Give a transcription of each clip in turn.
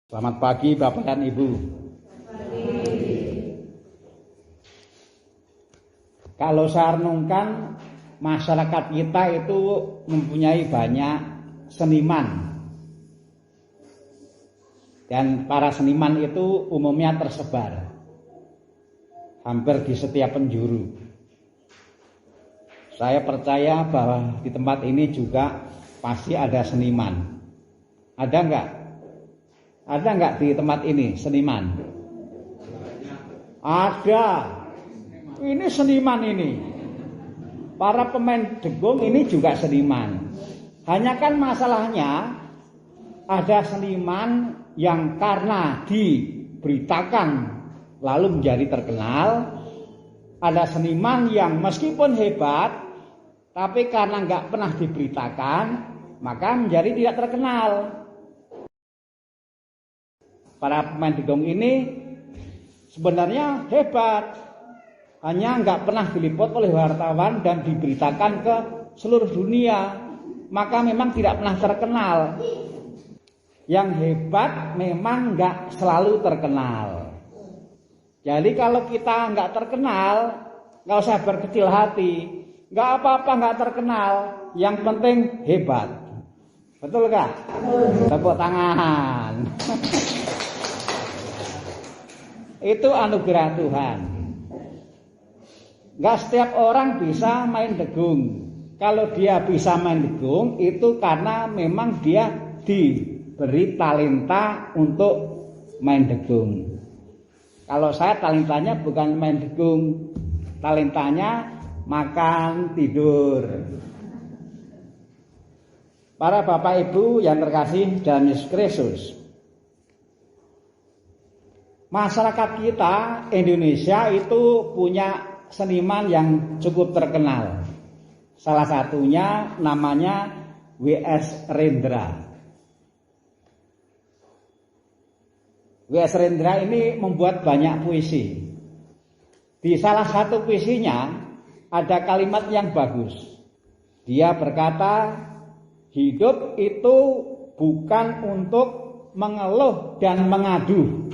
Selamat pagi Bapak dan Ibu. Kalau saya renungkan, masyarakat kita itu mempunyai banyak seniman. Dan para seniman itu umumnya tersebar hampir di setiap penjuru. Saya percaya bahwa di tempat ini juga pasti ada seniman. Ada enggak? Ada enggak di tempat ini seniman? Ada. Ini seniman ini. Para pemain degong ini juga seniman. Hanya kan masalahnya ada seniman yang karena diberitakan lalu menjadi terkenal. Ada seniman yang meskipun hebat tapi karena enggak pernah diberitakan maka menjadi tidak terkenal. Para pemain degong ini sebenarnya hebat, hanya nggak pernah diliput oleh wartawan dan diberitakan ke seluruh dunia, maka memang tidak pernah terkenal. Yang hebat memang nggak selalu terkenal. Jadi kalau kita nggak terkenal, nggak usah berkecil hati, nggak apa-apa nggak terkenal, yang penting hebat. Betul nggak? Tepuk tangan. Itu anugerah Tuhan. Gak setiap orang bisa main degung. Kalau dia bisa main degung itu karena memang dia diberi talenta untuk main degung. Kalau saya talentanya bukan main degung, talentanya makan tidur. Para Bapak Ibu yang terkasih dalam Yesus Kristus, masyarakat kita Indonesia itu punya seniman yang cukup terkenal. Salah satunya namanya W.S. Rendra. W.S. Rendra ini membuat banyak puisi. Di salah satu puisinya ada kalimat yang bagus. Dia berkata, hidup itu bukan untuk mengeluh dan mengadu.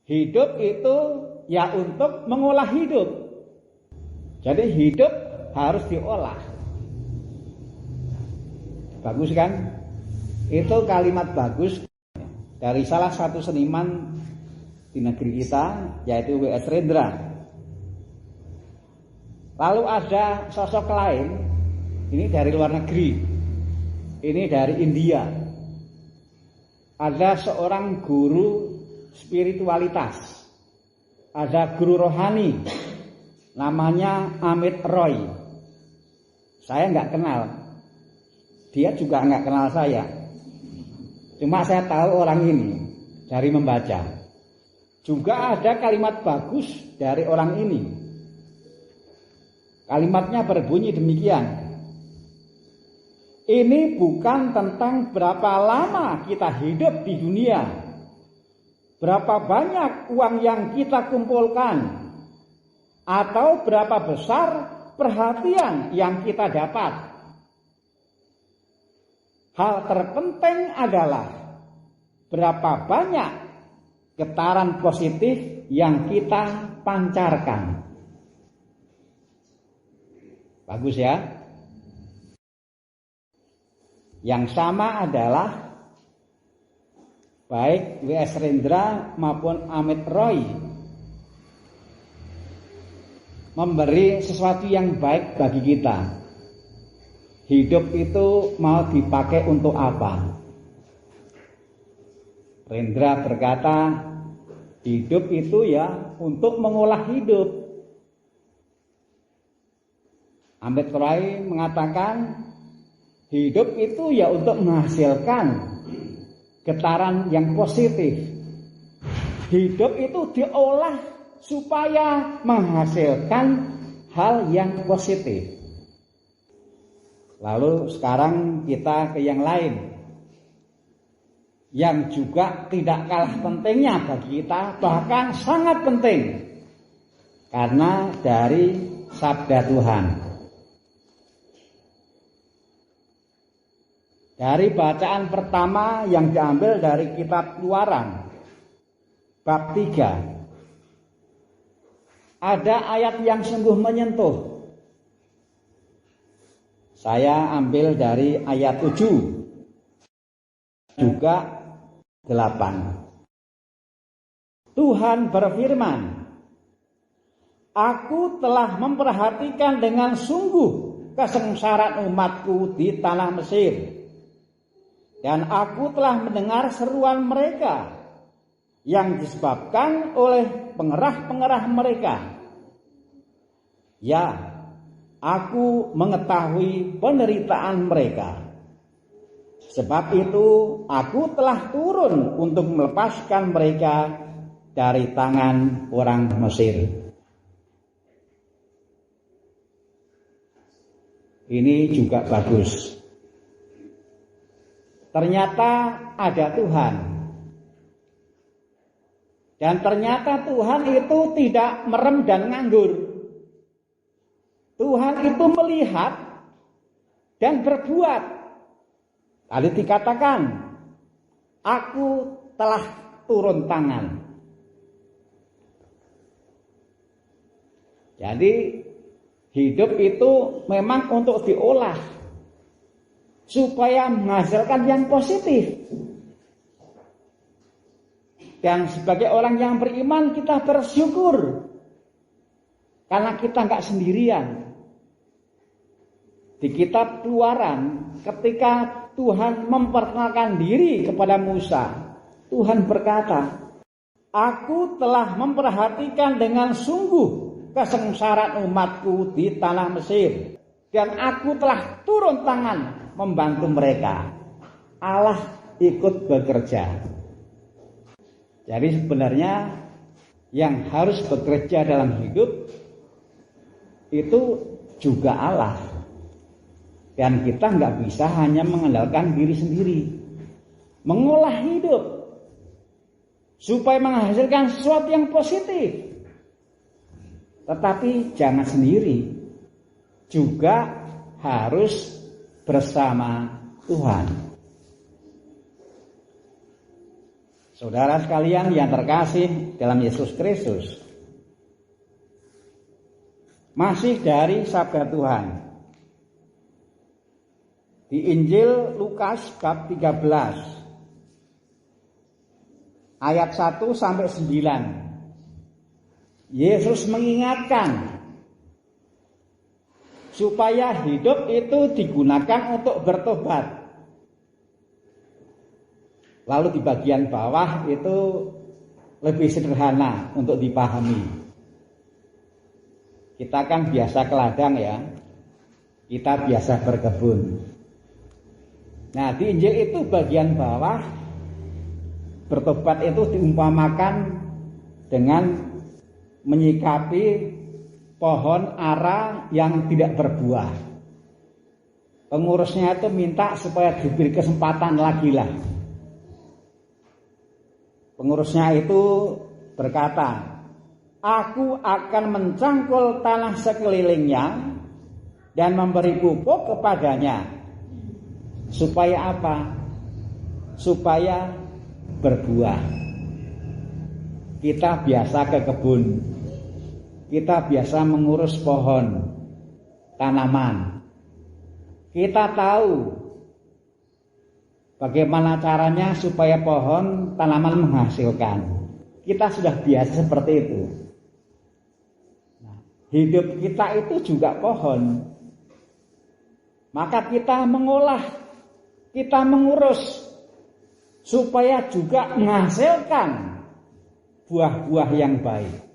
Hidup itu ya untuk mengolah hidup. Jadi hidup harus diolah. Bagus kan? Itu kalimat bagus dari salah satu seniman di negeri kita, yaitu W.S. Rendra. Lalu ada sosok lain, ini dari luar negeri, ini dari India. Ada seorang guru spiritualitas, ada guru rohani namanya Amit Roy. Saya nggak kenal, dia juga nggak kenal saya, cuma saya tahu orang ini dari membaca. Juga ada kalimat bagus dari orang ini. Kalimatnya berbunyi demikian, ini bukan tentang berapa lama kita hidup di dunia, berapa banyak uang yang kita kumpulkan, atau berapa besar perhatian yang kita dapat. Hal terpenting adalah berapa banyak getaran positif yang kita pancarkan. Bagus ya? Yang sama adalah baik W.S. Rendra maupun Amit Roy memberi sesuatu yang baik bagi kita. Hidup itu mau dipakai untuk apa? Rendra berkata, hidup itu ya untuk mengolah hidup. Amit Roy mengatakan, hidup itu ya untuk menghasilkan getaran yang positif. Hidup itu diolah supaya menghasilkan hal yang positif. Lalu sekarang kita ke yang lain, yang juga tidak kalah pentingnya bagi kita, bahkan sangat penting, karena dari sabda Tuhan. Dari bacaan pertama yang diambil dari kitab Keluaran bab 3, ada ayat yang sungguh menyentuh. Saya ambil dari ayat 7 juga 8. Tuhan berfirman, Aku telah memperhatikan dengan sungguh kesengsaraan umatku di tanah Mesir. Dan aku telah mendengar seruan mereka yang disebabkan oleh pengerah-pengerah mereka. Ya, aku mengetahui penderitaan mereka. Sebab itu aku telah turun untuk melepaskan mereka dari tangan orang Mesir. Ini juga bagus. Ternyata ada Tuhan. Dan ternyata Tuhan itu tidak merem dan nganggur. Tuhan itu melihat dan berbuat. Lalu dikatakan, Aku telah turun tangan. Jadi hidup itu memang untuk diolah supaya menghasilkan yang positif. Dan sebagai orang yang beriman kita bersyukur karena kita nggak sendirian. Di kitab Keluaran ketika Tuhan memperkenalkan diri kepada Musa, Tuhan berkata, Aku telah memperhatikan dengan sungguh kesengsaraan umatku di tanah Mesir. Dan aku telah turun tangan membantu mereka. Allah ikut bekerja. Jadi sebenarnya yang harus bekerja dalam hidup itu juga Allah. Dan kita nggak bisa hanya mengandalkan diri sendiri. Mengolah hidup supaya menghasilkan sesuatu yang positif. Tetapi jangan sendiri. Juga harus bersama Tuhan. Saudara sekalian yang terkasih dalam Yesus Kristus, masih dari sabda Tuhan di Injil Lukas bab 13 ayat 1 sampai 9, Yesus mengingatkan supaya hidup itu digunakan untuk bertobat. Lalu di bagian bawah itu lebih sederhana untuk dipahami. Kita kan biasa ke ladang ya, kita biasa berkebun. Nah di Injil itu bagian bawah, bertobat itu diumpamakan dengan menyikapi pohon ara yang tidak berbuah. Pengurusnya itu minta supaya diberi kesempatan lagi lah. Pengurusnya itu berkata, Aku akan mencangkul tanah sekelilingnya dan memberi pupuk kepadanya. Supaya apa? Supaya berbuah. Kita biasa ke kebun. Kita biasa mengurus pohon, tanaman. Kita tahu bagaimana caranya supaya pohon, tanaman menghasilkan. Kita sudah biasa seperti itu. Nah, hidup kita itu juga pohon. Maka kita mengolah, kita mengurus supaya juga menghasilkan buah-buah yang baik.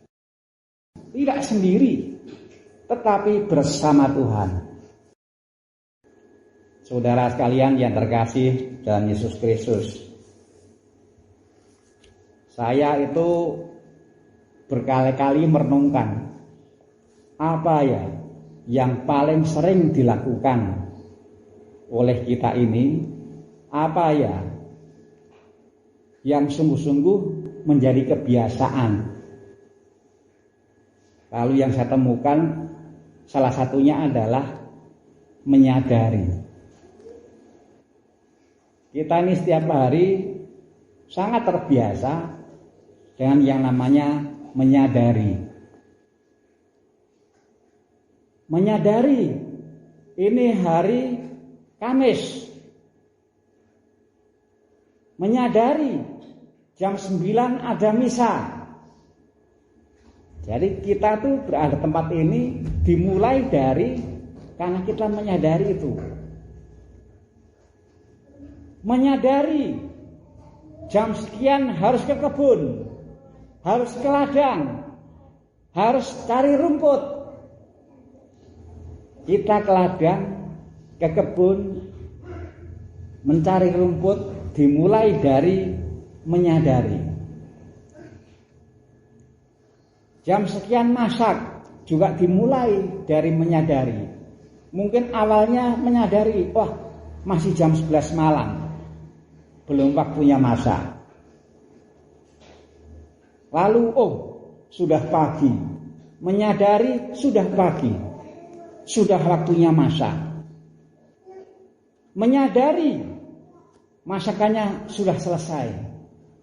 Tidak sendiri, tetapi bersama Tuhan. Saudara sekalian yang terkasih dalam Yesus Kristus, saya itu berkali-kali merenungkan apa ya yang paling sering dilakukan oleh kita ini, apa ya yang sungguh-sungguh menjadi kebiasaan. Lalu yang saya temukan salah satunya adalah menyadari Kita ini setiap hari sangat terbiasa dengan yang namanya menyadari. Menyadari ini hari Kamis. Menyadari jam 9 ada misa. Jadi kita tuh berada tempat ini dimulai dari karena kita menyadari itu. Menyadari jam sekian harus ke kebun, harus ke ladang, harus cari rumput. Kita ke ladang, ke kebun, mencari rumput dimulai dari menyadari. Jam sekian masak juga dimulai dari menyadari. Mungkin awalnya menyadari, wah masih jam 11 malam, belum waktunya masak. Lalu sudah pagi, menyadari sudah pagi, sudah waktunya masak. Menyadari masakannya sudah selesai,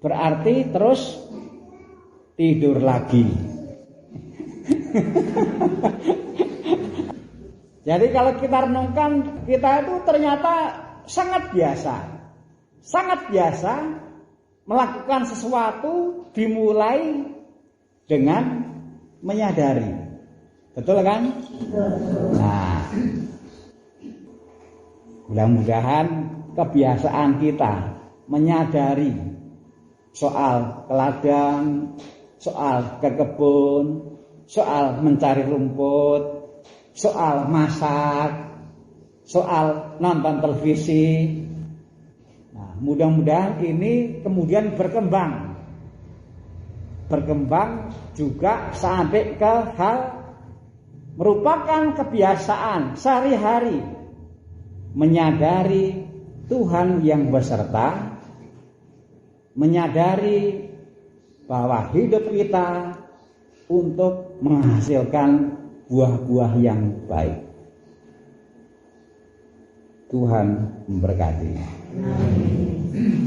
berarti terus tidur lagi. Jadi kalau kita renungkan, kita itu ternyata sangat biasa melakukan sesuatu dimulai dengan menyadari. Betul kan? Nah, mudah-mudahan kebiasaan kita menyadari soal ke ladang, soal ke kebun, soal mencari rumput, soal masak, soal nonton televisi. Nah, mudah-mudahan ini kemudian berkembang juga sampai ke hal merupakan kebiasaan sehari-hari, menyadari Tuhan yang beserta, menyadari bahwa hidup kita untuk menghasilkan buah-buah yang baik. Tuhan memberkati. Amin.